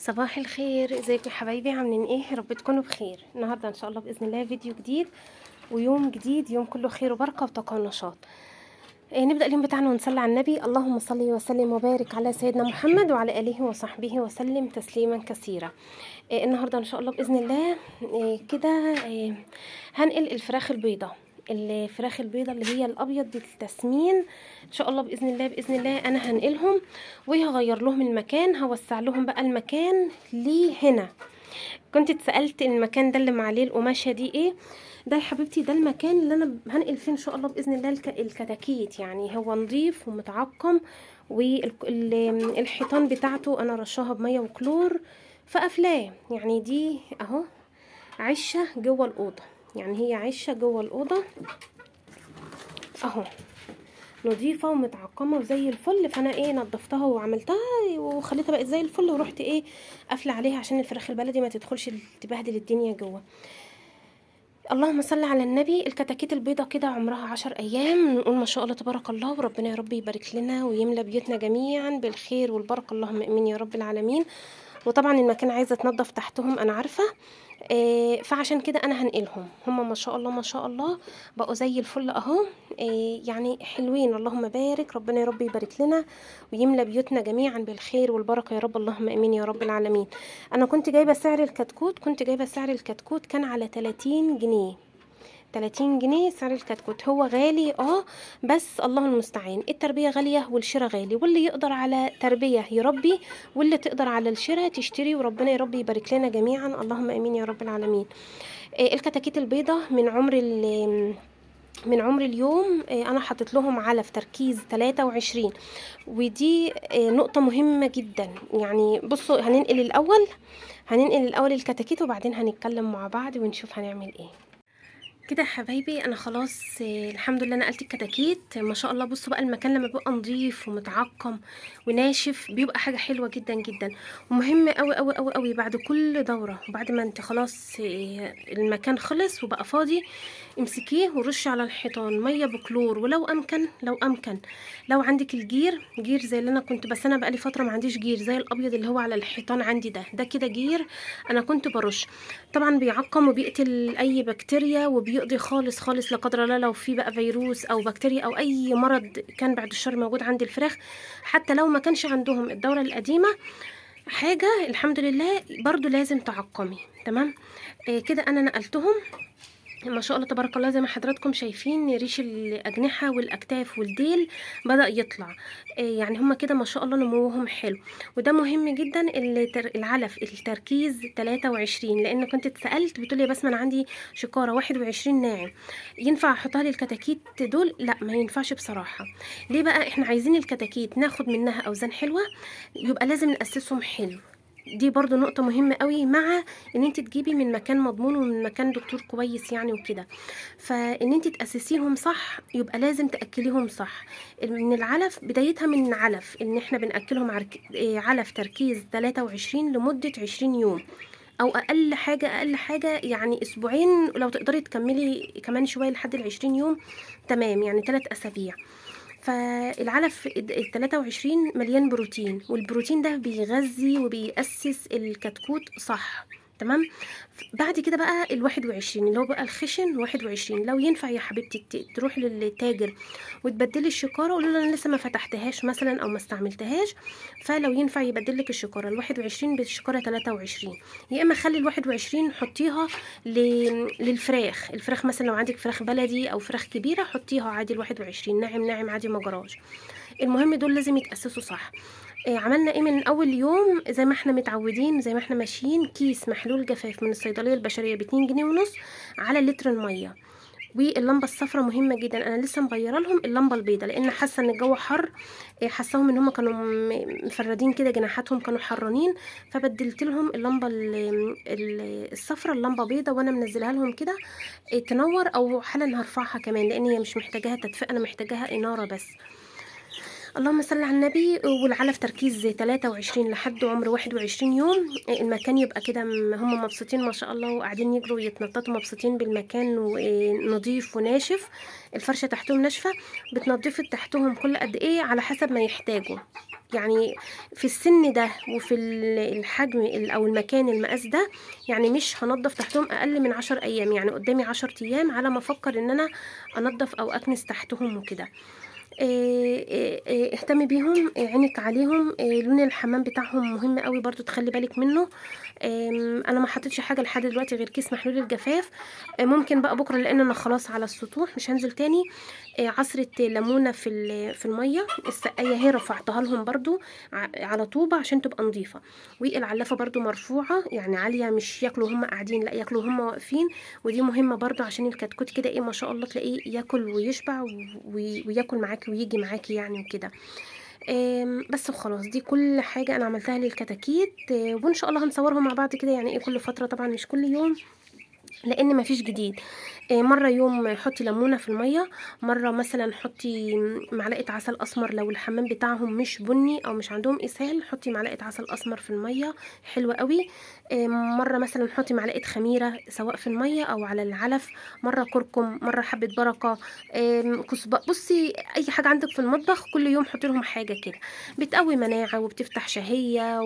صباح الخير، ازيكم يا حبايبي؟ عاملين ايه؟ يا رب تكونوا بخير. النهارده ان شاء الله باذن الله فيديو جديد ويوم جديد، يوم كله خير وبركه وطاقه ونشاط. نبدا اليوم بتاعنا ونصلي على النبي. اللهم صل وسلم وبارك على سيدنا محمد وعلى اله وصحبه وسلم تسليما كثيرا. النهارده ان شاء الله باذن الله كده هنقل الفراخ البيضه. الفراخ البيضه اللي هي الابيض للتسمين ان شاء الله باذن الله انا هنقلهم وهغير لهم المكان، هوسع لهم بقى المكان ليه هنا. كنت اتسالت المكان ده اللي معليه القماشه دي ايه؟ ده يا حبيبتي ده المكان اللي انا هنقل فيه ان شاء الله باذن الله الكتاكيت. يعني هو نظيف ومتعقم، والحيطان بتاعته انا رشاها بميه وكلور فقفلاه. يعني دي اهو عشه جوه الاوضه، يعني هي عشه جوه الاوضه اهو، نظيفه ومتعقمه وزي الفل. فانا نضفتها وعملتها وخليتها بقت زي الفل، ورحت قافله عليها عشان الفراخ البلدي ما تدخلش تبهدل الدنيا جوه. اللهم صل على النبي. الكتاكيت البيضة كده عمرها 10 أيام، نقول ما شاء الله تبارك الله، وربنا يا رب يبارك لنا ويملى بيوتنا جميعا بالخير والبركة، اللهم امين يا رب العالمين. وطبعا المكان عايزة تنظف تحتهم أنا عارفة. فعشان كده أنا هنقلهم. هما ما شاء الله ما شاء الله بقوا زي الفل أهو. يعني حلوين، اللهم بارك، ربنا يا رب يبارك لنا ويملى بيوتنا جميعا بالخير والبركة يا رب، اللهم امين يا رب العالمين. أنا كنت جايبة سعر الكتكوت كان على 30 جنيه. 30 جنيه سعر الكتكوت. هو غالي بس الله المستعان، التربية غالية والشراء غالي، واللي يقدر على تربية يربي، واللي تقدر على الشراء تشتري، وربنا يا رب يبارك لنا جميعا، اللهم امين يا رب العالمين. الكتاكيت البيضة من عمر اليوم انا حطيت لهم علف تركيز 23. ودي نقطة مهمة جدا. يعني بصوا، هننقل الاول الكتاكيت وبعدين هنتكلم مع بعض ونشوف هنعمل ايه. كده يا حبايبي انا خلاص الحمد لله نقلت الكتاكيت ما شاء الله. بصوا بقى المكان لما بيبقى نظيف ومتعقم وناشف بيبقى حاجه حلوه جدا جدا، ومهم قوي قوي قوي قوي بعد كل دوره وبعد ما انت خلاص المكان خلص وبقى فاضي، امسكيه ورشي على الحيطان ميه بكلور، ولو امكن لو عندك جير زي اللي انا كنت، بس انا بقالي فتره ما عنديش جير زي الابيض اللي هو على الحيطان عندي، ده كده جير انا كنت برش. طبعا بيعقم وبيقتل اي بكتيريا وبيقضي خالص خالص لا قدر الله لو في بقى فيروس او بكتيريا او اي مرض كان بعد الشر موجود عند الفراخ. حتى لو ما كانش عندهم الدورة القديمة حاجة الحمد لله برضو لازم تعقمي. تمام. كده انا نقلتهم ما شاء الله تبارك الله. زي ما حضراتكم شايفين ريش الأجنحة والأكتاف والديل بدأ يطلع. يعني هما كده ما شاء الله نموهم حلو. وده مهم جدا العلف التركيز 23، لأن كنت اتسألت بتقولي يا بسمة أنا عندي شكارة 21 ناعم، ينفع أحطها للكتاكيت دول؟ لا ما ينفعش بصراحة. ليه بقى؟ احنا عايزين الكتاكيت ناخد منها أوزان حلوة، يبقى لازم نأسسهم حلو. دي برضو نقطة مهمة قوي، مع ان انت تجيبي من مكان مضمون ومن مكان دكتور كويس يعني وكده. فان انت تأسسيهم صح يبقى لازم تأكليهم صح. من العلف بدايتها من علف ان احنا بنأكلهم علف تركيز 23 لمدة 20 يوم، او اقل حاجة يعني اسبوعين، لو تقدري تكملي كمان شوية لحد ال20 يوم تمام، يعني 3 اسابيع. فالعلف ال 23 مليان بروتين، والبروتين ده بيغذي وبيأسس الكتكوت صح. تمام. بعد كده بقى ال21 اللي هو بقى الخشن 21، لو ينفع يا حبيبتي تروح للتاجر وتبدلي الشكاره، قولوا له انا لسه ما فتحتهاش مثلا او ما استعملتهاش، فلو ينفع يبدلك الشكاره ال21 بالشكاره 23. يا اما خلي ال21 حطيها الفراخ مثلا، لو عندك فراخ بلدي او فراخ كبيره حطيها عادي ال21 ناعم ناعم عادي ما جراش. المهم دول لازم يتأسسوا صح. عملنا ايه من اول يوم؟ زي ما احنا متعودين زي ما احنا ماشيين، كيس محلول جفاف من الصيدليه البشريه ب2 جنيه ونص على لتر الميه. واللمبه الصفراء مهمه جدا، انا لسه مغيره لهم اللمبه البيضاء لان حاسه ان الجو حر. حاساهم ان هم كانوا مفردين كده جناحاتهم كانوا حرانين، فبدلت لهم اللمبه الصفراء اللمبه بيضاء، وانا منزلها لهم كده تنور، او حالا هرفعها كمان لان هي مش محتاجاها تدفئه، انا محتاجاها اناره بس. اللهم صل على النبي. والعلف تركيز 23 لحد عمر 21 يوم. المكان يبقى كده هم مبسوطين ما شاء الله، وقاعدين يجروا ويتنططوا مبسوطين بالمكان، ونضيف وناشف. الفرشه تحتهم ناشفه. بتنضفي تحتهم كل قد ايه على حسب ما يحتاجوا، يعني في السن ده وفي الحجم او المكان المقاس ده، يعني مش هنضف تحتهم اقل من 10 ايام. يعني قدامي 10 ايام على ما افكر ان انا انضف او اكنس تحتهم وكده. اهتمي بيهم، عينك عليهم. لون الحمام بتاعهم مهم قوي برضو، تخلي بالك منه. انا ما حطيتش حاجه لحد دلوقتي غير كيس محلول الجفاف. ممكن بقى بكره، لان انا خلاص على السطوح مش هنزل تاني. عصره ليمونه في الميه السقايه هي رفعتها لهم برضو على طوبه عشان تبقى نظيفه. والعلافه برضو مرفوعه يعني عاليه، مش ياكلوا هم قاعدين، لا ياكلوا هم واقفين. ودي مهمه برضو عشان الكتكوت كده ايه ما شاء الله تلاقيه ياكل ويشبع وياكل معاكي ويجي معاكي يعني وكده. بس وخلاص، دي كل حاجه انا عملتها للكتاكيت. وان شاء الله هنصورهم مع بعض كده، يعني ايه كل فتره طبعا مش كل يوم، لان مفيش جديد. مره يوم حطي ليمونه في الميه، مره مثلا حطي معلقه عسل اسمر. لو الحمام بتاعهم مش بني او مش عندهم اسهال، حطي معلقه عسل اسمر في الميه، حلوه قوي. مره مثلا حطي معلقه خميره سواء في الميه او على العلف. مره كركم، مره حبه بركه، كزبره. بصي اي حاجه عندك في المطبخ كل يوم حطي لهم حاجه كده، بتقوي مناعه وبتفتح شهيه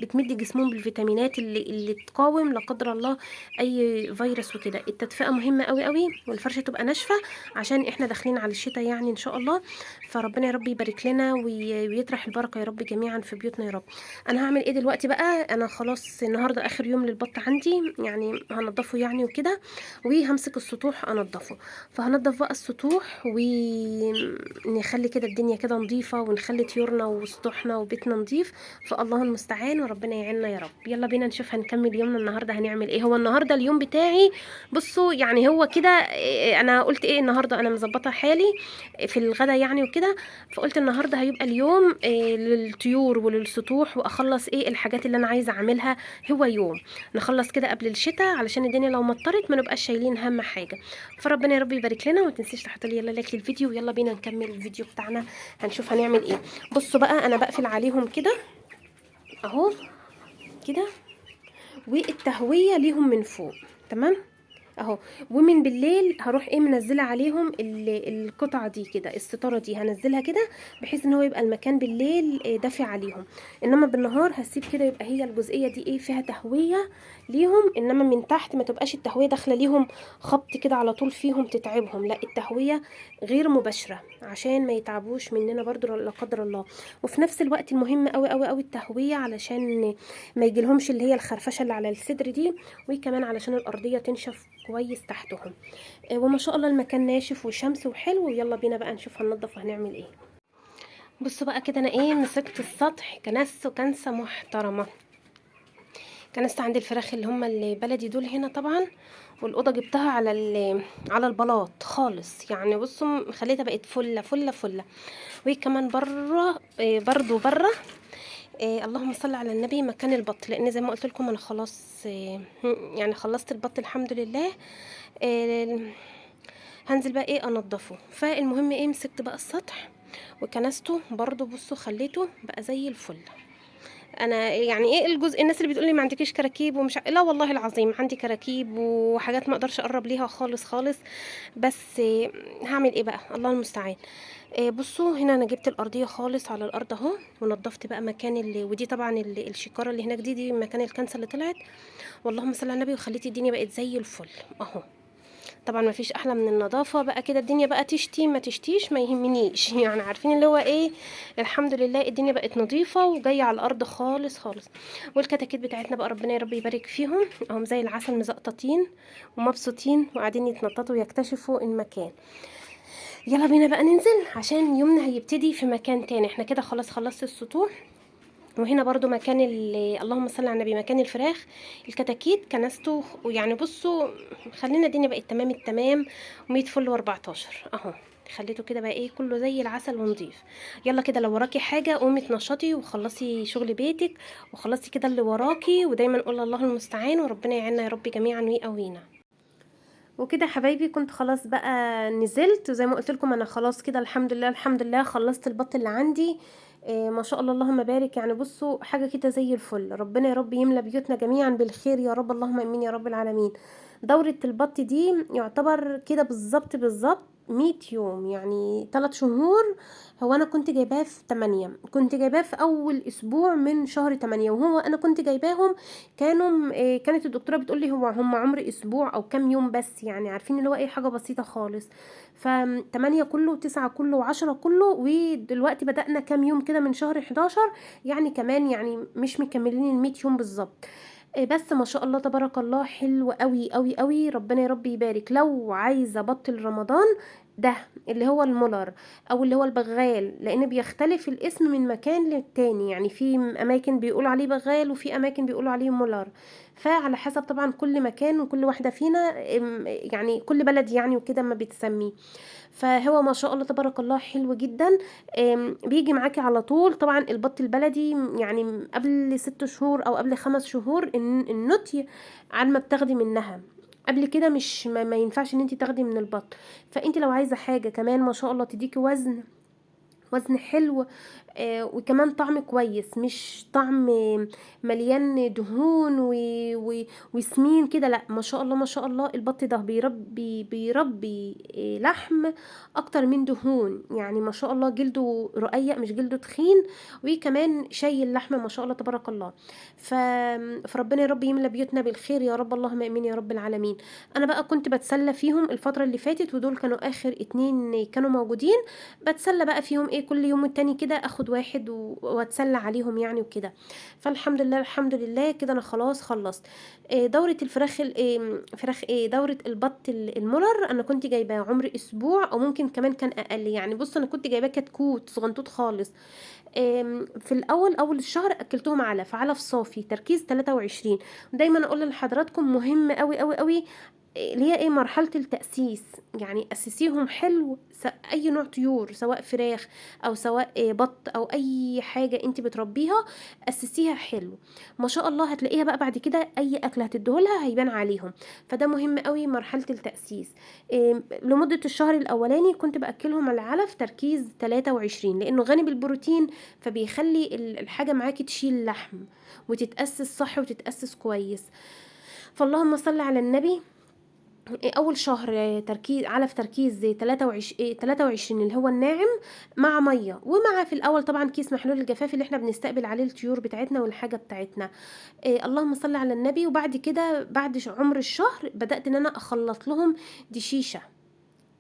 بتمد جسمهم بالفيتامينات اللي تقاوم لا قدر الله اي فيروس وكده. التدفئه مهمه قوي قوي، والفرشه تبقى ناشفه عشان احنا داخلين على الشتاء يعني ان شاء الله. فربنا يا رب يبارك لنا ويطرح البركه يا رب جميعا في بيوتنا يا رب. انا هعمل ايه دلوقتي بقى؟ انا خلاص النهارده اخر يوم للبط عندي، يعني هنضفه يعني وكده، وهمسك السطوح انضفه. فهنضف بقى السطوح ونخلي كده الدنيا كده نظيفه، ونخلي طيورنا وسطوحنا وبيتنا نظيف. فالله المستعان وربنا يعيننا يا رب. يلا بينا نشوف هنكمل يومنا النهارده هنعمل ايه. هو النهارده اليوم بتاعي بصوا يعني هو كده. انا قلت ايه النهارده، انا مظبطه حالي في الغدا يعني وكده. فقلت النهارده هيبقى اليوم للطيور وللسطوح، واخلص ايه الحاجات اللي انا عايزه اعملها. هو يوم نخلص كده قبل الشتاء علشان الدنيا لو مطرت ما نبقاش شايلين هم حاجه. فربنا يا رب يبارك لنا. وما تنسيش تحط لي يلا لايك للفيديو، ويلا بينا نكمل الفيديو بتاعنا هنشوف هنعمل ايه. بصوا بقى انا بقفل عليهم كده اهو كده، والتهويه ليهم من فوق تمام اهو. ومن بالليل هروح ايه منزله عليهم القطعه دي كده، الستاره دي هنزلها كده بحيث ان هو يبقى المكان بالليل دافي عليهم. انما بالنهار هسيب كده يبقى هي الجزئيه دي ايه فيها تهويه ليهم، انما من تحت ما تبقاش التهويه داخله ليهم خبط كده على طول فيهم تتعبهم، لا التهويه غير مباشره عشان ما يتعبوش مننا برضو لا قدر الله. وفي نفس الوقت المهم قوي قوي قوي التهويه علشان ما يجيلهمش اللي هي الخرفشه اللي على الصدر دي، وكمان علشان الارضيه تنشف كويس تحتهم. وما شاء الله المكان ناشف وشمس وحلو. ويلا بينا بقى نشوف هننضف وهنعمل ايه. بصوا بقى كده انا ايه مسكت السطح كنسه كنسه محترمه. كنست عند الفراخ اللي هم البلدي دول هنا طبعا، والاوضه جبتها على البلاط خالص يعني. بصوا خليتها بقت فله فله فله. وكمان بره برضو بره اللهم صل على النبي مكان البط، لان زي ما قلت لكم انا خلاص يعني خلصت البط الحمد لله. هنزل بقى ايه انضفه. فالمهم ايه مسكت بقى السطح وكنسته برضو. بصوا خليته بقى زي الفل. انا يعني ايه الجزء الناس اللي بتقول لي ما عندكيش كراكيب ومش لا والله العظيم عندي كراكيب وحاجات ما اقدرش اقرب ليها خالص خالص. بس هعمل ايه بقى الله المستعان. بصوا هنا انا جبت الارضيه خالص على الارض اهو، ونضفت بقى مكان ودي طبعا الشكاره اللي هناك دي مكان الكنسه اللي طلعت. واللهم صل على النبي. وخليت الدنيا بقت زي الفل اهو. طبعا ما فيش احلى من النظافه بقى كده. الدنيا بقى تشتي ما تشتيش ما يهمنيش يعني عارفين اللي هو ايه. الحمد لله الدنيا بقت نظيفه وجايه على الارض خالص خالص. والكتاكيت بتاعتنا بقى ربنا يا رب يبارك فيهم اهم زي العسل مزقططين ومبسوطين وقاعدين يتنططوا ويكتشفوا المكان. يلا بينا بقى ننزل عشان يومنا هيبتدي في مكان تاني. احنا كده خلاص خلصت السطوح، وهنا برضو مكان اللهم صل على النبي مكان الفراخ الكتاكيت كنسته. ويعني بصوا خلينا الدنيا بقت تمام التمام و100 فل و14 اهو. خليته كده بقى ايه كله زي العسل ونضيف. يلا كده لو وراكي حاجه قومي تنشطي وخلصي شغل بيتك وخلصي كده اللي وراكي، ودايما قول الله المستعان وربنا يعيننا يا رب جميعا ويقوينا. وكده يا حبايبي كنت خلاص بقى نزلت، وزي ما قلت لكم انا خلاص كده الحمد لله الحمد لله خلصت البط اللي عندي. ما شاء الله اللهم بارك، يعني بصوا حاجه كده زي الفل. ربنا يا رب يملى بيوتنا جميعا بالخير يا رب، اللهم امين يا رب العالمين. دوره البط دي يعتبر كده بالظبط بالظبط 100 يوم، يعني 3 شهور. هو انا كنت جايباه في 8، كنت جايباه في اول اسبوع من شهر 8، وهو انا كنت جايباهم كانوا كانت الدكتوره بتقول لي هم عمر اسبوع او كام يوم بس، يعني عارفين اللي هو ايه، حاجه بسيطه خالص. ف8 كله و9 كله و10 كله، ودلوقتي بدأنا كام يوم كده من شهر 11، يعني كمان يعني مش مكملين ال100 يوم بالظبط. بس ما شاء الله تبارك الله حلو قوي قوي قوي، ربنا يا رب يبارك. لو عايزه بطل رمضان ده اللي هو المولر او اللي هو البغال، لان بيختلف الاسم من مكان للتاني، يعني في اماكن بيقولوا عليه بغال وفي اماكن بيقولوا عليه مولر، فعلى حسب طبعا كل مكان وكل واحده فينا يعني كل بلد يعني وكده ما بتسميه. فهو ما شاء الله تبارك الله حلو جدا. بيجي معاكي على طول. طبعا البط البلدي يعني قبل 6 شهور او قبل 5 شهور النطي على ما بتاخدي منها، قبل كده مش ما ينفعش ان انت تاخدي من البط. فانت لو عايزه حاجه كمان ما شاء الله تديكي وزن حلو، وكمان طعم كويس، مش طعم مليان دهون وسمين كده، لا ما شاء الله ما شاء الله. البط ده بيربي لحم اكتر من دهون، يعني ما شاء الله جلده رقيق مش جلده تخين، وكمان شاي اللحم ما شاء الله تبارك الله. ف... فربنا يا رب يملى بيوتنا بالخير يا رب، اللهم امين يا رب العالمين. انا بقى كنت بتسلى فيهم الفتره اللي فاتت، ودول كانوا اخر 2 كانوا موجودين. بتسلى بقى فيهم ايه كل يوم والتاني كده اخد واحد واتسلى عليهم يعني وكده. فالحمد لله الحمد لله كده انا خلاص خلصت. دورة الفراخ فراخ دورة البط المولر انا كنت جايباه عمر اسبوع او ممكن كمان كان اقل، يعني بص انا كنت جايباه كتكوت صغنطوط خالص. في الاول اول الشهر اكلتهم علف صافي تركيز 23. دايما اقول لحضراتكم مهم قوي قوي قوي اللي هي مرحلة التأسيس، يعني أسسيهم حلو. أي نوع طيور سواء فراخ أو سواء بط أو أي حاجة أنت بتربيها أسسيها حلو، ما شاء الله هتلاقيها بقى بعد كده أي أكل هتديهولها هيبان عليهم. فده مهم قوي مرحلة التأسيس. لمدة الشهر الأولاني كنت بأكلهم على علف تركيز 23 لأنه غني بالبروتين، فبيخلي الحاجة معاكي تشيل لحم وتتأسس صح وتتأسس كويس. فاللهم صل على النبي. اول شهر تركيز علف تركيز 23 اللي هو الناعم، مع ميه ومع في الاول طبعا كيس محلول الجفاف اللي احنا بنستقبل عليه الطيور بتاعتنا والحاجه بتاعتنا. اللهم صل على النبي. وبعد كده بعد عمر الشهر بدات ان انا اخلط لهم دشيشه.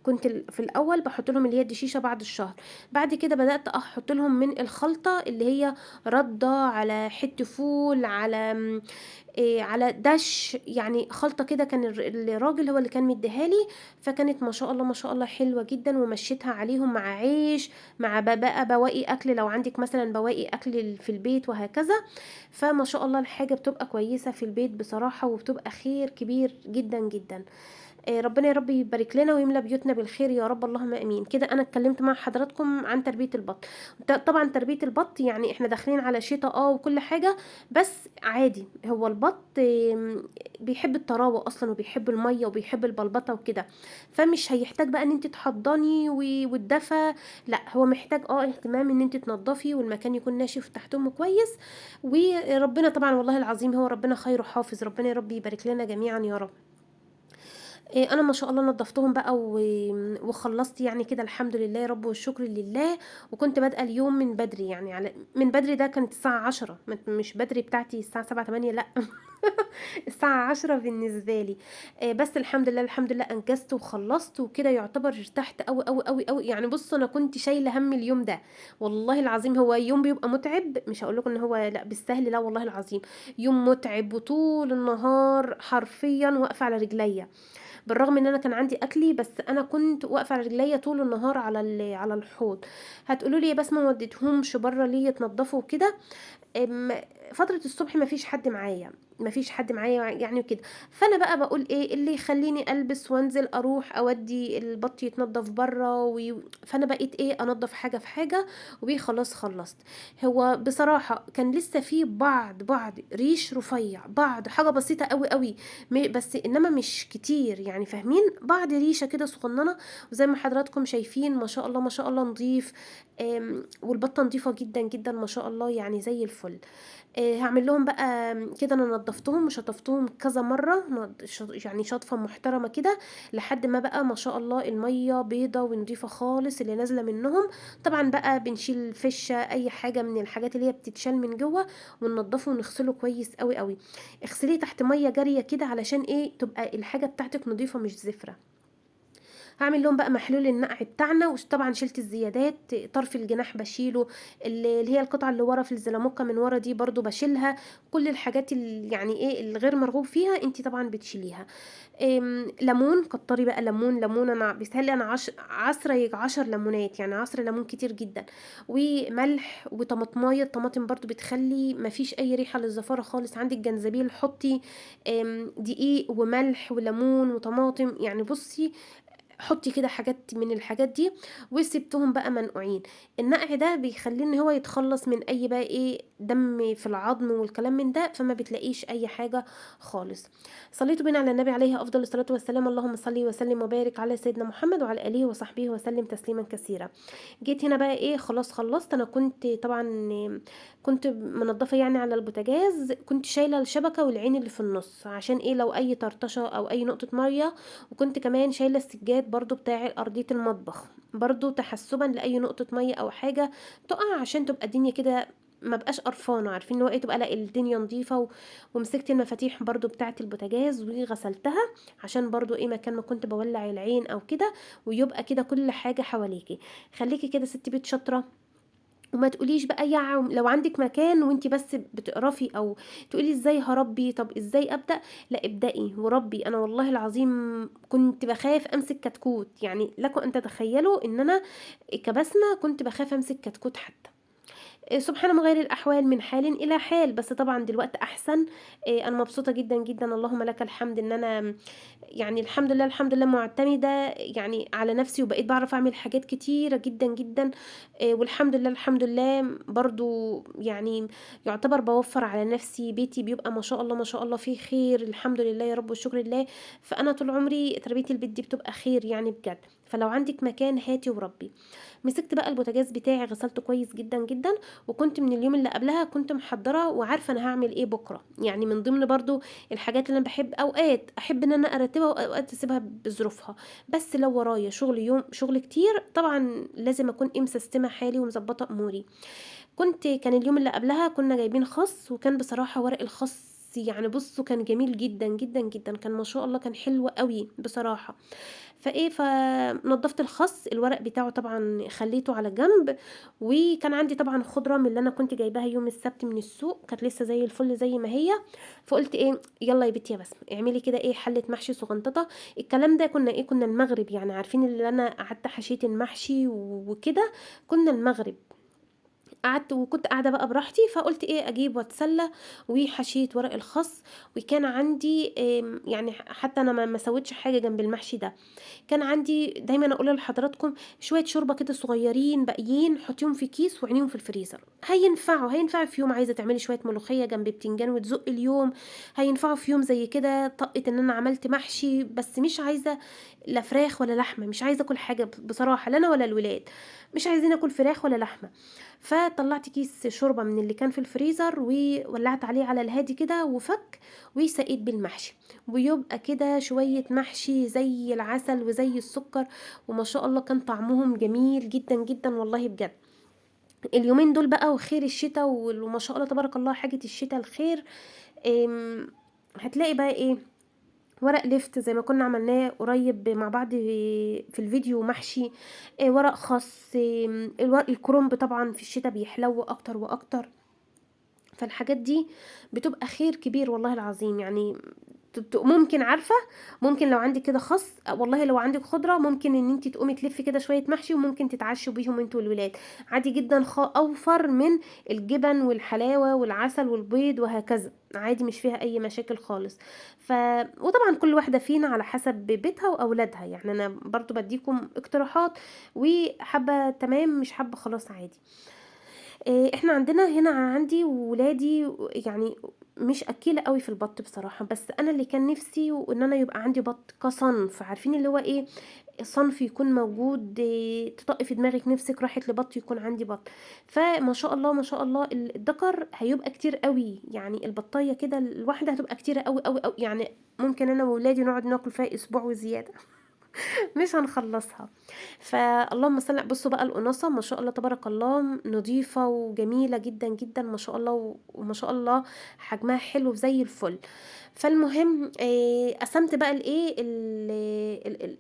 كنت في الاول بحط لهم اللي هي الدشيشه بعد الشهر، بعد كده بدات احط لهم من الخلطه اللي هي رده على حته فول على على دش، يعني خلطه كده. كان الراجل هو اللي كان مديهالي، فكانت ما شاء الله ما شاء الله حلوه جدا، ومشيتها عليهم مع عيش، مع بقى بواقي اكل لو عندك مثلا بواقي اكل في البيت وهكذا. فما شاء الله الحاجه بتبقى كويسه في البيت بصراحه، وبتبقى خير كبير جدا جدا. ربنا يا رب يبارك لنا ويملى بيوتنا بالخير يا رب، اللهم امين. كده انا اتكلمت مع حضراتكم عن تربيه البط. طبعا تربيه البط يعني احنا داخلين على شتاء وكل حاجه، بس عادي هو البط بيحب الطراوه اصلا وبيحب الميه وبيحب البلبطه وكده، فمش هيحتاج بقى ان انت تحضني والدفى، لا هو محتاج اهتمام ان انت تنضفي والمكان يكون ناشف تحت امه كويس. وربنا طبعا والله العظيم هو ربنا خير حافظ، ربنا يا رب يبارك لنا جميعا يا رب. انا ما شاء الله نظفتهم بقى وخلصت يعني كده الحمد لله يا رب والشكر لله. وكنت بادئه اليوم من بدري، يعني على من بدري ده كانت الساعه 10، مش بدري بتاعتي الساعه 7 8 لا. الساعه 10 بالنسبه لي. بس الحمد لله الحمد لله انجزت وخلصت وكده، يعتبر ارتحت قوي قوي قوي قوي. يعني بص انا كنت شايله هم اليوم ده والله العظيم. هو يوم بيبقى متعب، مش هقول لكم ان هو لا بالسهل، لا والله العظيم يوم متعب، وطول النهار حرفيا واقفه على رجليا. بالرغم ان انا كان عندي اكلي، بس انا كنت واقفه على رجليا طول النهار على على الحوض. هتقولوا لي يا بسمه ما وديتهمش بره ليه يتنضفوا وكده؟ فترة الصبح ما فيش حد معايا يعني وكده. فانا بقى بقول ايه اللي يخليني البس وانزل اروح اودي البط يتنضف بره فانا بقيت ايه انضف حاجة في حاجة، وخلاص خلصت. هو بصراحة كان لسه في بعض ريش رفيع، بعض حاجة بسيطة قوي قوي، بس انما مش كتير يعني، فاهمين؟ بعض ريشة كده صغننة. وزي ما حضراتكم شايفين ما شاء الله ما شاء الله نضيف. والبطة نضيفة جدا جدا ما شاء الله، يعني زي الفل. هعمل لهم بقى كده، انا نضفتهم وشطفتهم كذا مره، يعني شطفه محترمه كده، لحد ما بقى ما شاء الله الميه بيضه ونضيفه خالص اللي نازله منهم. طبعا بقى بنشيل فشه، اي حاجه من الحاجات اللي هي بتتشال من جوه، وننضفه ونغسله كويس قوي قوي. اغسليه تحت ميه جاريه كده علشان ايه تبقى الحاجه بتاعتك نضيفه مش زفره. هعمل لهم بقى محلول النقع بتاعنا، وطبعا شلت الزيادات، طرف الجناح بشيله، اللي هي القطعه اللي ورا في الزلموكه من ورا دي برضو بشيلها. كل الحاجات اللي يعني ايه الغير مرغوب فيها انت طبعا بتشيليها. ليمون، كتري بقى ليمون انا بيسهل انا عصره يجي 10 ليمونات، يعني عصره ليمون كتير جدا. وملح وطماطمايه، الطماطم برضو بتخلي ما فيش اي ريحه للزفاره خالص. عندك جنزبيل حطي، دقيق وملح وليمون وطماطم، يعني بصي حطي كده حاجات من الحاجات دي، وسبتهم بقى منقوعين. النقع ده بيخليه ان هو يتخلص من اي بقى ايه دم في العظم والكلام من ده، فما بتلاقيش اي حاجة خالص. صليت بنا على النبي عليه افضل الصلاة والسلام. اللهم صل وسلم وبارك على سيدنا محمد وعلى اله وصحبه وسلم تسليما كثيرا. جيت هنا بقى ايه خلاص خلصت. انا كنت طبعا كنت منضفه يعني على البوتاجاز، كنت شايله الشبكه والعين اللي في النص عشان ايه لو اي طرطشه او اي نقطه ميه. وكنت كمان شايله السجاد برضو بتاع ارضيه المطبخ، برضو تحسبا لاي نقطه ميه او حاجه تقع، عشان تبقى الدنيا كده ما بقاش قرفانه، عارفين ان هو ايه تبقى لا الدنيا نظيفه ومسكت المفاتيح برضو بتاعه البوتاجاز وغسلتها، عشان برضو ايه مكان ما كنت بولع العين او كده، ويبقى كده كل حاجه حواليكي. خليكي كده ست بيت شاطره، وما تقوليش بقى لو عندك مكان وانتي بس بتقرفي او تقولي ازاي هربي، طب ازاي ابدا؟ لا ابدأي وربي. انا والله العظيم كنت بخاف امسك كتكوت، يعني لكم ان تتخيلوا ان انا كبسمة كنت بخاف امسك كتكوت حتى. سبحان مغير الأحوال من حال إلى حال، بس طبعا دلوقتي أحسن. أنا مبسوطة جدا جدا، اللهم لك الحمد إن أنا يعني الحمد لله الحمد لله معتمدة يعني على نفسي، وبقيت بعرف أعمل حاجات كتيرة جدا جدا. والحمد لله الحمد لله برضو يعني يعتبر بوفر على نفسي، بيتي بيبقى ما شاء الله ما شاء الله فيه خير، الحمد لله يا رب والشكر لله. فأنا طول عمري تربية البيت دي بتبقى خير يعني بجد. فلو عندك مكان هاتي وربي. مسكت بقى البوتاجاز بتاعي غسلته كويس جدا جدا، وكنت من اليوم اللي قبلها كنت محضره وعارفه انا هعمل ايه بكره. يعني من ضمن برضو الحاجات اللي انا بحب اوقات احب ان انا ارتبها واوقات اسيبها بظروفها، بس لو ورايا شغل يوم شغل كتير طبعا لازم اكون مسستمه حالي ومظبطه اموري. كان اليوم اللي قبلها كنا جايبين خس، وكان بصراحه ورق الخس يعني بصوا كان جميل جدا جدا جدا، كان ما شاء الله كان حلو قوي بصراحه. فنضفت الخس، الورق بتاعه طبعا خليته على جنب. وكان عندي طبعا خضره من اللي انا كنت جايباها يوم السبت من السوق، كانت لسه زي الفل زي ما هي. فقلت ايه يلا يا بنتي يا بسمه اعملي كده ايه حله محشي صغنططه. الكلام ده كنا المغرب، يعني عارفين اللي انا قعدت حشيت المحشي وكده، كنا المغرب. قعدت وكنت قاعده بقى براحتي، فقلت ايه اجيب واتسلى. وحشيت ورق الخس. وكان عندي يعني حتى انا ما سويتش حاجه جنب المحشي ده. كان عندي دايما اقول لحضراتكم شويه شوربه كده صغيرين باقيين، حطيهم في كيس وعينيهم في الفريزر، هينفعوا في يوم عايزه تعملي شويه ملوخيه جنب بتنجان وتزق اليوم، هينفعوا في يوم زي كده طقت ان انا عملت محشي بس مش عايزه لا فراخ ولا لحمه، مش عايزه اكل حاجه بصراحه لا انا ولا الولاد مش عايزين اكل فراخ ولا لحمه. فطلعت كيس شوربه من اللي كان في الفريزر وولعت عليه على الهادي كده وفك، وسقيت بالمحشي، ويبقى كده شوية محشي زي العسل وزي السكر. وما شاء الله كان طعمهم جميل جدا جدا والله بجد. اليومين دول بقى وخير الشتاء وما شاء الله تبارك الله حاجة الشتاء الخير. هتلاقي بقى ايه ورق لفت زي ما كنا عملناه قريب مع بعض في الفيديو محشي، ورق خاص، الكرنب طبعا في الشتاء بيحلو اكتر واكتر. فالحاجات دي بتبقى خير كبير والله العظيم يعني. ممكن عارفه، ممكن لو عندك كده خس، والله لو عندك خضره ممكن ان انت تقومي تلفي كده شويه محشي، وممكن تتعشوا بيهم انتوا والولاد عادي جدا، اوفر من الجبن والحلاوه والعسل والبيض وهكذا، عادي مش فيها اي مشاكل خالص. ف وطبعا كل واحده فينا على حسب بيتها واولادها، يعني انا برضو بديكم اقتراحات، وحابه تمام مش حابه خلاص عادي. احنا عندنا هنا عندي ولادي يعني مش اكيله قوي في البط بصراحه، بس انا اللي كان نفسي وان انا يبقى عندي بط كصنف، عارفين اللي هو ايه، صنف يكون موجود، تطقي في دماغك نفسك راحت لبط يكون عندي بط. فما شاء الله ما شاء الله الذكر هيبقى كتير قوي، يعني البطايه كده الواحده هتبقى كتيره قوي قوي قوي، يعني ممكن انا وولادي نقعد ناكل فيها اسبوع وزياده. مش هنخلصها. فاللهم صل، بصوا بقى القناصه ما شاء الله تبارك الله نظيفه وجميله جدا جدا ما شاء الله، وما شاء الله حجمها حلو زي الفل. فالمهم قسمت بقى الايه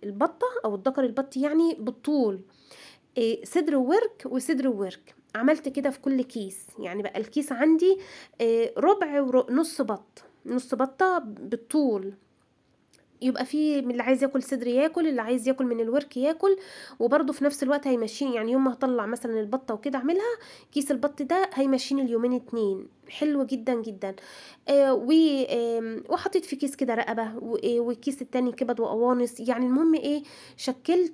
البطه او الذكر البطي يعني بالطول، صدر وورك وصدر وورك، عملت كده في كل كيس، يعني بقى الكيس عندي ربع نص بط، نص بطه بالطول، يبقى في من اللي عايز ياكل صدر ياكل، اللي عايز ياكل من الورك ياكل، وبرضه في نفس الوقت هيمشيني، يعني يوم ما هطلع مثلا البطه وكده اعملها كيس البط ده هيمشيني اليومين اتنين، حلو جدا جدا. وحطيت في كيس كده رقبه، والكيس التاني كبد وقوانص، يعني المهم ايه، شكلت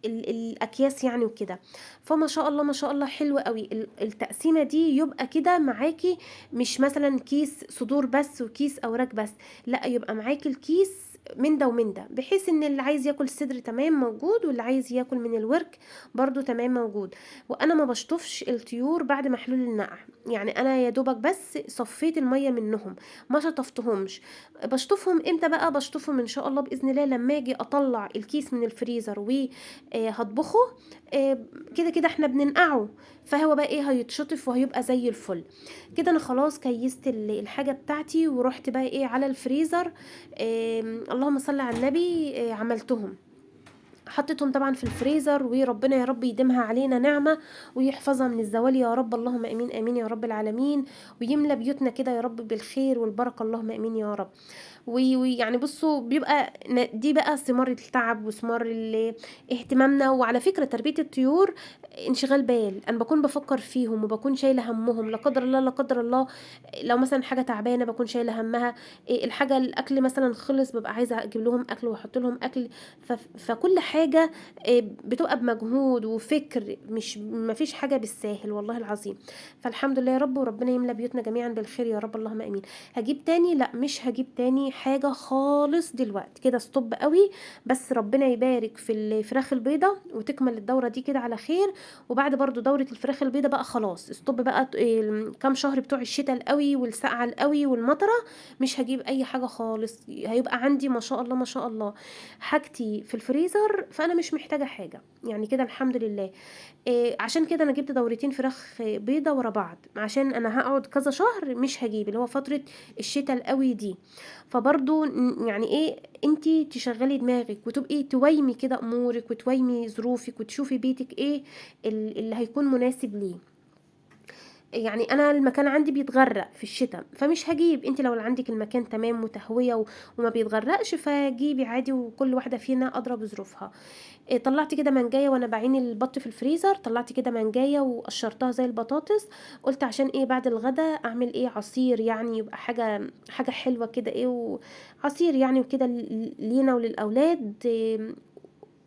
الاكياس يعني وكده. فما شاء الله ما شاء الله حلو قوي التقسيمه دي، يبقى كده معاكي مش مثلا كيس صدور بس وكيس اوراق بس، لا يبقى معاكي الكيس من ده ومن ده، بحيث ان اللي عايز ياكل صدر تمام موجود، واللي عايز ياكل من الورك برضو تمام موجود. وانا ما بشطفش الطيور بعد محلول النقع، يعني انا يا دوبك بس صفيت الميه منهم، ما شطفتهمش. بشطفهم امتى بقى؟ بشطفهم ان شاء الله باذن الله لما اجي اطلع الكيس من الفريزر هطبخه، آه، كده كده احنا بننقعه، فهو بقى ايه هيتشطف وهيبقى زي الفل. كده انا خلاص كيست الحاجه بتاعتي، ورحت بقى ايه على الفريزر، اللهم صل على النبي، عملتهم، حطيتهم طبعا في الفريزر، وربنا يا رب يديمها علينا نعمة ويحفظها من الزوال يا رب، اللهم امين امين يا رب العالمين، ويملى بيوتنا كده يا رب بالخير والبركة، اللهم امين يا رب. ويعني بصوا بيبقى دي بقى ثمار التعب وثمار اهتمامنا. وعلى فكرة تربية الطيور انشغال بال، انا بكون بفكر فيهم وبكون شايلة همهم، لا قدر الله لا قدر الله لو مثلا حاجة تعبانة بكون شايلة همها، الحاجة الاكل مثلا خلص ببقى عايزة اجيب لهم اكل واحط لهم اكل، فكل حاجة بتبقى بمجهود وفكر، مش ما فيش حاجة بالساهل والله العظيم. فالحمد لله يا رب، وربنا يملى بيوتنا جميعا بالخير يا رب، اللهم امين. هجيب تاني؟ لا مش هجيب تاني حاجة خالص دلوقتي، كده ستوب قوي، بس ربنا يبارك في الفراخ البيضة وتكمل الدورة دي كده على خير. وبعد برضو دورة الفراخ البيضة بقى خلاص ستوب بقى، كام شهر بتوع الشتاء القوي والسقعة القوي والمطرة مش هجيب اي حاجة خالص، هيبقى عندي ما شاء الله ما شاء الله حاجتي في الفريزر، فانا مش محتاجة حاجة يعني كده الحمد لله. عشان كده انا جبت دورتين فراخ بيضة ورا بعض، عشان انا هقعد كذا شهر مش هجيب اللي هو فترة الشتاء القوي دي. فبرضو يعني ايه، انتي تشغلي دماغك وتبقي تويمي كده امورك وتويمي ظروفك وتشوفي بيتك ايه اللي هيكون مناسب ليه. يعني انا المكان عندي بيتغرق في الشتاء فمش هجيب، انت لو عندك المكان تمام متهوية وما بيتغرقش فجيبي عادي، وكل واحدة فينا ادرى بظروفها. طلعت كده منجايه وانا بعين البط في الفريزر، طلعت كده منجايه وقشرتها زي البطاطس، قلت عشان ايه بعد الغدا اعمل ايه عصير، يعني يبقى حاجه حلوه كده ايه، وعصير يعني وكده لينا وللاولاد.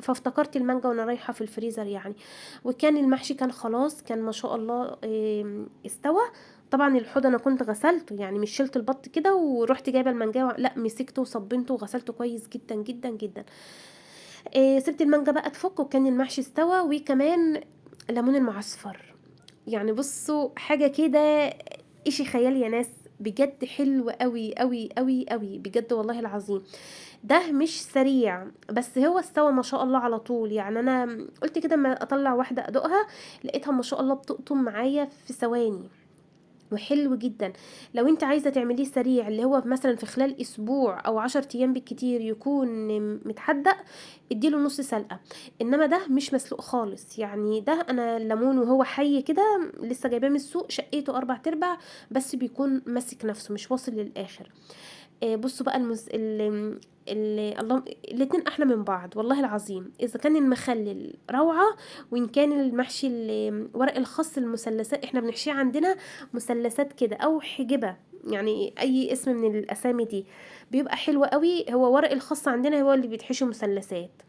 فافتكرت المانجا وانا رايحه في الفريزر يعني. وكان المحشي كان خلاص، كان ما شاء الله استوى. طبعا الحوض انا كنت غسلته، يعني مش شلت البط كده ورحت جايبه المانجا، لا مسكته وصبنته وغسلته كويس جدا جدا جدا. سبت المانجا بقى تفك، وكان المحشي استوى، وكمان ليمون المعصفر، يعني بصوا حاجة كده اشي خيال يا ناس، بجد حلو قوي قوي قوي قوي بجد والله العظيم. ده مش سريع بس هو استوى ما شاء الله على طول، يعني انا قلت كده ما اطلع واحدة ادوقها، لقيتها ما شاء الله بتقطم معايا في ثواني. وحلو جدا. لو انت عايزه تعمليه سريع، اللي هو مثلا في خلال اسبوع او 10 ايام بالكتير يكون متحدق، اديله نص سلقه. انما ده مش مسلوق خالص، يعني ده انا الليمون وهو حي كده لسه جايباه من السوق، شقيته 4/4 بس بيكون ماسك نفسه مش واصل للاخر. بصوا بقى الله، الاتنين احلى من بعض والله العظيم. اذا كان المخلل روعه، وان كان المحشي ورق الخاص المثلثات، احنا بنحشيه عندنا مثلثات كده او حجبه، يعني اي اسم من الاسامي دي بيبقى حلو قوي. هو ورق الخاص عندنا هو اللي بيتحشي مثلثات.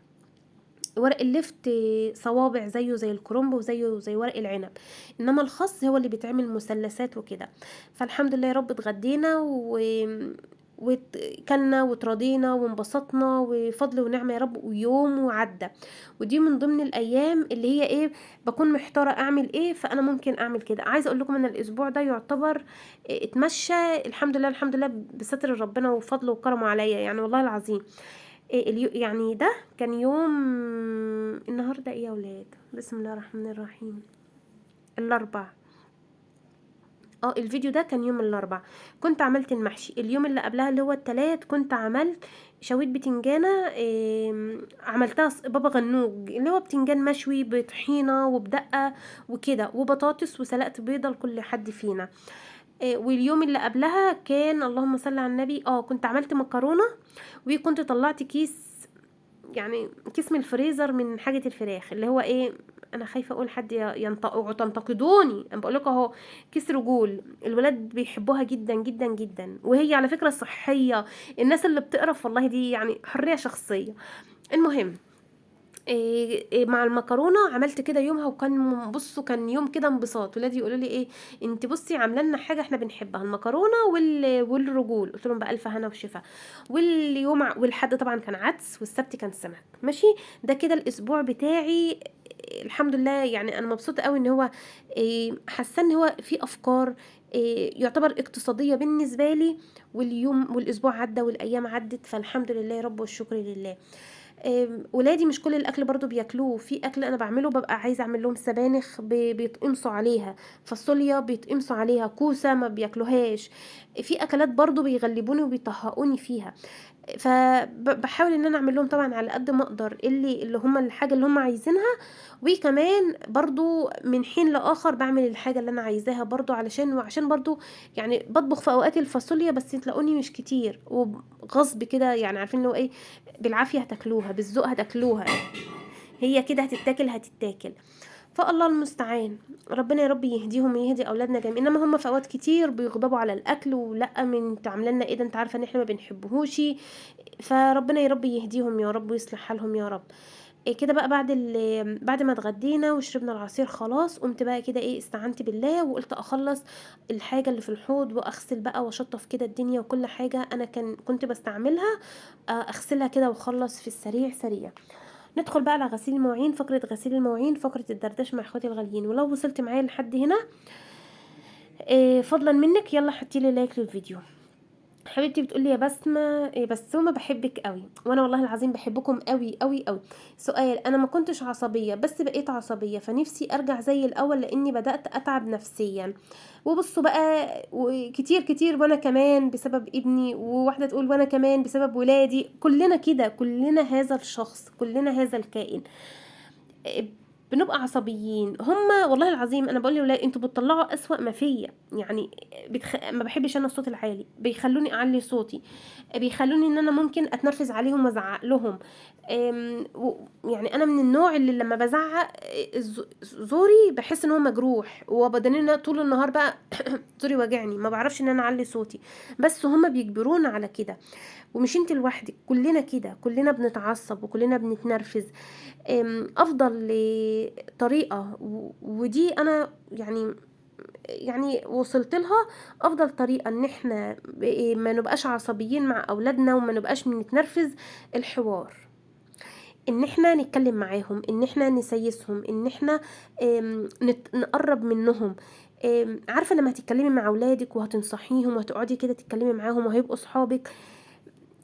ورق اللفت صوابع زيه زي الكرنب وزيه زي ورق العنب، انما الخاص هو اللي بيتعمل مثلثات وكده. فالحمد لله يا رب اتغدينا وكلنا وتراضينا وانبسطنا، وفضل ونعمة يا رب، ويوم وعدى. ودي من ضمن الايام اللي هي ايه، بكون محتارة اعمل ايه، فانا ممكن اعمل كده. عايزة اقول لكم ان الاسبوع ده يعتبر اتمشى الحمد لله، الحمد لله بستر ربنا وفضله وكرمه عليا، يعني والله العظيم. يعني ده كان يوم، النهارده ايه يا ولاد؟ بسم الله الرحمن الرحيم، الاربع. الفيديو ده كان يوم الاربع. كنت عملت المحشي. اليوم اللي قبلها اللي هو التلات كنت عملت شويت بتنجانة، عملتها بابا غنوج، اللي هو بتنجان مشوي بطحينة وبدقة وكده، وبطاطس، وسلقت بيضة لكل حد فينا. واليوم اللي قبلها كان اللهم صل على النبي، كنت عملت مكرونة، وكنت طلعت كيس، يعني كيس من الفريزر من حاجة الفراخ، اللي هو ايه، انا خايفة اقول حد تنتقدوني، انا بقول لك اهو، كيس رجول. الولاد بيحبوها جدا جدا جدا، وهي على فكرة صحية. الناس اللي بتقرف والله دي يعني حرية شخصية. المهم، مع المكرونه عملت كده يومها، وكان بصوا كان يوم كده انبساط. ولادي يقولوا لي ايه، انت بصي عامله لنا حاجه احنا بنحبها، المكرونه والرجول. قلت لهم بالف هنا وشفا. والحد طبعا كان عدس، والسبت كان سمك. ماشي، ده كده الاسبوع بتاعي. الحمد لله، يعني انا مبسوطه قوي ان هو حاسه ان هو في افكار يعتبر اقتصاديه بالنسبه لي. واليوم والاسبوع عدى والايام عدت، فالحمد لله يا رب والشكر لله. ولادي مش كل الاكل برضو بياكلوه، في اكل انا بعمله ببقى عايزه اعمل لهم سبانخ بيتقمصوا عليها، فاصوليا بيتقمصوا عليها، كوسه ما بياكلوهاش. في اكلات برضو بيغلبوني وبيطهقوني فيها. فبحاول ان انا اعمل لهم طبعا على قد ما اقدر اللي هم الحاجه اللي هم عايزينها. وكمان برضو من حين لاخر بعمل الحاجه اللي انا عايزاها برضو، وعشان برضو يعني بطبخ في اوقات الفاصوليا، بس تلاقوني مش كتير وغصب كده، يعني عارفين لو ايه، بالعافيه هتاكلوها، بالذوق هتاكلوها، هي كده هتتاكل. فالله المستعان. ربنا يا رب يهديهم ويهدي اولادنا جميعا. انما هم في اوقات كتير بيغضبوا على الاكل، ولا من انت عامله لنا ايه ده، انت عارفه ان احنا ما بنحبهوش. فربنا يا رب يهديهم يا رب ويصلح حالهم يا رب. إيه كده بقى، بعد ما اتغدينا وشربنا العصير خلاص، قمت بقى كده ايه، استعنت بالله وقلت اخلص الحاجه اللي في الحوض، واغسل بقى واشطف كده الدنيا، وكل حاجه انا كنت بستعملها اغسلها كده واخلص في السريع سريع. ندخل بقى على غسيل المواعين، فقرة غسيل المواعين، فقرة الدردش مع اخواتي الغاليين. ولو وصلت معايا لحد هنا، فضلا منك يلا حطي لي لايك للفيديو. حبيبتي بتقولي يا بسمة، بسومة بحبك قوي، وانا والله العظيم بحبكم قوي قوي قوي. سؤال، انا ما كنتش عصبية بس بقيت عصبية، فنفسي ارجع زي الاول لاني بدأت اتعب نفسيا. وبصوا بقى، كتير كتير، وانا كمان بسبب ابني، وواحدة تقول وانا كمان بسبب ولادي، كلنا كده، كلنا هذا الشخص، كلنا هذا الكائن. بنبقى عصبيين. هما والله العظيم انا بقول لولاد انتوا بتطلعوا اسوأ ما فيا، يعني ما بحبش انا الصوت العالي، بيخلوني اعلي صوتي، بيخلوني ان انا ممكن اتنرفز عليهم وازعق لهم. يعني انا من النوع اللي لما بزعق زوري بحس ان هو مجروح، وبدننا طول النهار بقى زوري واجعني، ما بعرفش ان انا اعلي صوتي. بس هما بيجبرونا على كده. ومش انت لوحدك، كلنا كده، كلنا بنتعصب وكلنا بنتنرفز. افضل طريقة، ودي انا يعني وصلت لها، افضل طريقة ان احنا ما نبقاش عصبيين مع اولادنا وما نبقاش بنتنرفز. الحوار، ان احنا نتكلم معاهم، ان احنا نسيسهم، ان احنا نقرب منهم. عارفة لما هتتكلمي مع اولادك وهتنصحيهم وهتقعدي كده تتكلمي معاهم وهيبقوا صحابك،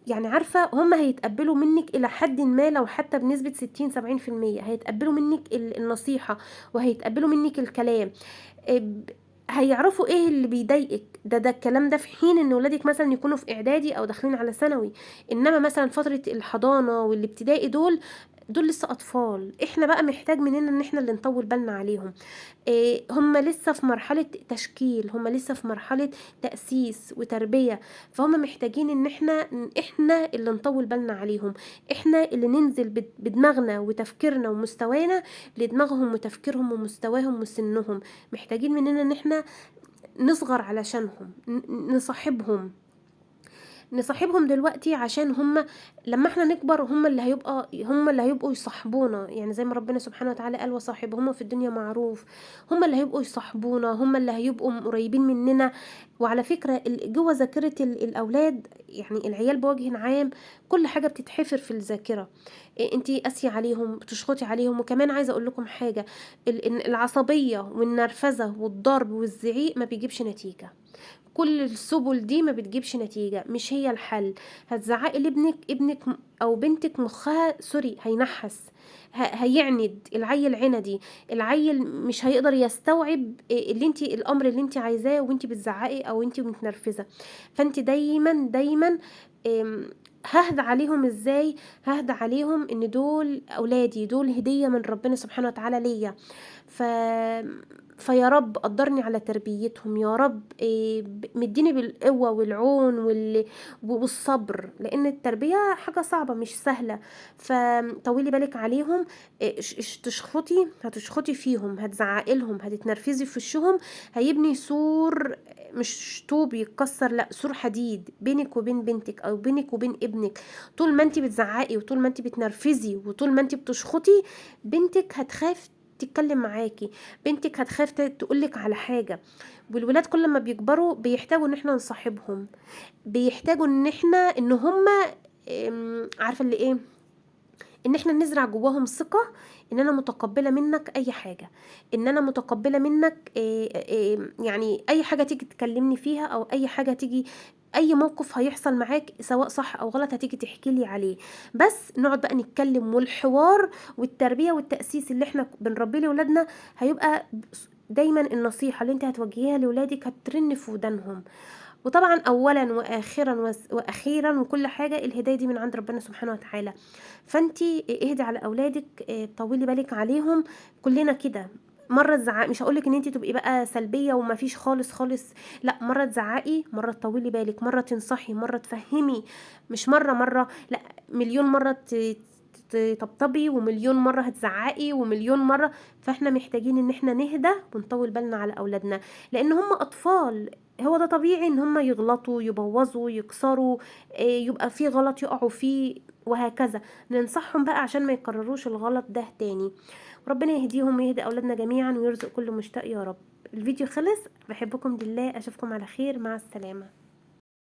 يعني عارفة هم هيتقبلوا منك إلى حد ما، لو حتى بنسبة 60-70% هيتقبلوا منك النصيحة، وهيتقبلوا منك الكلام. هيعرفوا ايه اللي بيضايقك. ده الكلام ده في حين ان ولادك مثلا يكونوا في اعدادي او داخلين على ثانوي. انما مثلا فترة الحضانة والابتدائي دول لسه اطفال. احنا بقى محتاج مننا ان احنا اللي نطول بالنا عليهم. هم لسه في مرحلة تشكيل، هم لسه في مرحلة تأسيس وتربية. فهم محتاجين ان احنا اللي نطول بالنا عليهم. احنا اللي ننزل بدماغنا وتفكيرنا ومستوانا لدماغهم وتفكيرهم ومستواهم وسنهم. محتاجين مننا ان احنا نصغر علشانهم، نصاحبهم دلوقتي، عشان هم لما احنا نكبر هم اللي هيبقوا يصاحبونا. يعني زي ما ربنا سبحانه وتعالى قال وصاحبهما في الدنيا معروف. هم اللي هيبقوا يصاحبونا، هم اللي هيبقوا قريبين مننا. وعلى فكرة جوه ذاكرة الأولاد، يعني العيال بوجه عام، كل حاجة بتتحفر في الذاكرة. انتي قاسية عليهم، بتشخطي عليهم. وكمان عايزة اقول لكم حاجة، العصبية والنرفزة والضرب والزعيق ما بيجيبش نتيجة. كل السبل دي ما بتجيبش نتيجة، مش هي الحل. هتزعقي لابنك، او بنتك مخها سوري هينحس، هيعند. العيل عندي، العيل مش هيقدر يستوعب الامر اللي انت عايزاه وانت بتزعقي او انت متنرفزة. فانت دايما ههدى عليهم ازاي؟ ههدى عليهم ان دول اولادي، دول هدية من ربنا سبحانه وتعالى ليا. ف فيا رب قدرني على تربيتهم، يا رب مديني بالقوة والعون والصبر، لان التربية حاجة صعبة مش سهلة. فطولي بالك عليهم. هتشخطي فيهم، هتزعقي لهم، هتتنرفزي في وشهم. هيبني سور، مش طوب يتكسر، لا، سور حديد بينك وبين بنتك او بينك وبين ابنك. طول ما انت بتزعقي وطول ما انت بتنرفزي وطول ما انت بتشخطي، بنتك هتخاف تتكلم معاكي، بنتك هتخاف تقولك على حاجة. والولاد كل ما بيكبروا بيحتاجوا ان احنا نصاحبهم، بيحتاجوا ان هما عارفة اللي ايه، ان احنا نزرع جواهم ثقة، ان انا متقبلة منك اي حاجة، ان انا متقبلة منك يعني اي حاجة تيجي تكلمني فيها، او اي حاجة تيجي، اي موقف هيحصل معاك سواء صح او غلط هتيجي تحكي لي عليه. بس نقعد بقى نتكلم، والحوار والتربية والتأسيس اللي احنا بنربيه لولادنا هيبقى دايما النصيحة اللي انت هتوجهيها لولادك هترن في ودانهم. وطبعا اولا واخيرا وكل حاجه الهدايه دي من عند ربنا سبحانه وتعالى. فانتي اهدي على اولادك، طولي بالك عليهم. كلنا كده، مره تزعقي، مش هقولك ان انتي تبقي بقى سلبيه وما فيش خالص خالص، لا، مره تزعقي، مره تطولي بالك، مره تنصحي، مره تفهمي. مش مره لا، مليون مره تطبطبي، ومليون مرة هتزعقي، ومليون مرة. فاحنا محتاجين ان احنا نهدى ونطول بالنا على اولادنا، لان هم اطفال. هو ده طبيعي ان هم يغلطوا، يبوظوا، يكسروا، يبقى في غلط يقعوا فيه، وهكذا. ننصحهم بقى عشان ما يكرروش الغلط ده تاني. ربنا يهديهم ويهدي اولادنا جميعا ويرزق كل مشتاق يا رب. الفيديو خلص، بحبكم بالله، اشوفكم على خير، مع السلامة.